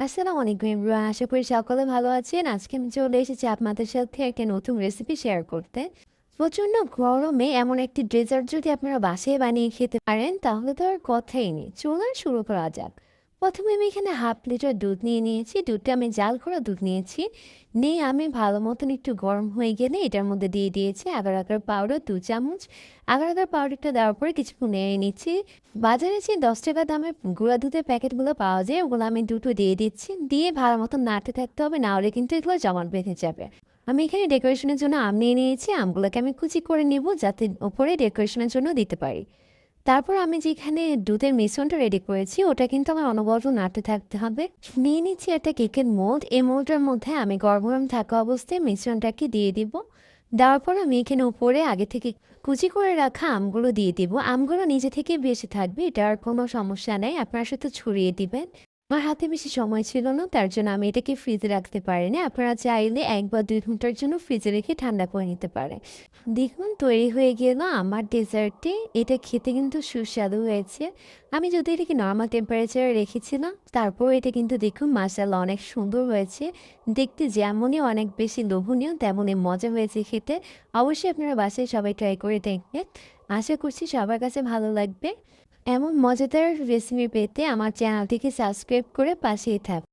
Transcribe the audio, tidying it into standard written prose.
আসসালামু আলাইকুম এভরিওয়ান। আশা করি সকলে ভালো আছেন। আজকে আমি চলে এসেছি আপনাদের সাথে একটা নতুন রেসিপি শেয়ার করতে। প্রচণ্ড গরমে এমন একটি ডেজার্ট যদি আপনারা বাসায় বানিয়ে খেতে পারেন তাহলে তো আর কথাই নেই। চলুন শুরু করা যাক। প্রথমে আমি এখানে 1/2 লিটার দুধ নিয়ে নিয়েছি। দুধটা আমি জাল করা দুধ নিয়েছি। নিয়ে আমি ভালো মতন একটু গরম হয়ে গেলে এটার মধ্যে দিয়ে দিয়েছি আগার আগার পাউডার 2 চামচ। আগার আগার পাউডারটা দেওয়ার পরে কিছুক্ষণ নেড়ে নিচ্ছি। বাজারে যে 10 টাকা দামের গুঁড়া দুধের প্যাকেটগুলো পাওয়া যায় ওগুলো আমি দুটো দিয়ে দিচ্ছি। দিয়ে ভালো মতো নাড়তে থাকতে হবে, না হলে কিন্তু এগুলো জমাট বেঁধে যাবে। আমি এখানে ডেকোরেশনের জন্য আম নিয়ে নিয়েছি। আমগুলোকে আমি কুচি করে নেব যাতে ওপরে ডেকোরেশনের জন্য দিতে পারি। তারপর আমি যেখানে দুধের মিশ্রণটা রেডি করেছি ওটা কিন্তু আমার অনবরত নাড়তে থাকতে হবে। নিয়ে নিচ্ছি একটা কেকের মোল্ড। এই মোল্ডটার মধ্যে আমি গরম গরম থাকা অবস্থায় মিশ্রণটাকে দিয়ে দিব। দেওয়ার পর আমি এখানে উপরে আগে থেকে কুচি করে রাখা আমগুলো দিয়ে দিব। আমগুলো নিজে থেকে বেঁচে থাকবে, এটা আর কোনো সমস্যা নেই। আপনারা শুধু ছড়িয়ে দিবেন। আমার হাতে বেশি সময় ছিল না, তার জন্য আমি এটাকে ফ্রিজে রাখতে পারিনি। আপনারা চাইলে 1 বা 2 ঘন্টার জন্য ফ্রিজে রেখে ঠান্ডা করে নিতে পারেন। দেখুন তৈরি হয়ে গেল আমার ডেজার্টটি। এটা খেতে কিন্তু সুস্বাদু হয়েছে। আমি যদি এটাকে নর্মাল টেম্পারেচারে রেখেছিলাম, তারপর এটা কিন্তু দেখুন মাশাআল্লাহ অনেক সুন্দর হয়েছে। দেখতে যেমনই অনেক বেশি লোভনীয় তেমনই মজা হয়েছে খেতে। অবশ্যই আপনারা বাসায় সবাই ট্রাই করে দেখবেন। আশা করছি সবার কাছে ভালো লাগবে। এমন মজাদার রেসিপি পেতে আমার চ্যানেলটিকে সাবস্ক্রাইব করে পাশেই থাকবেন।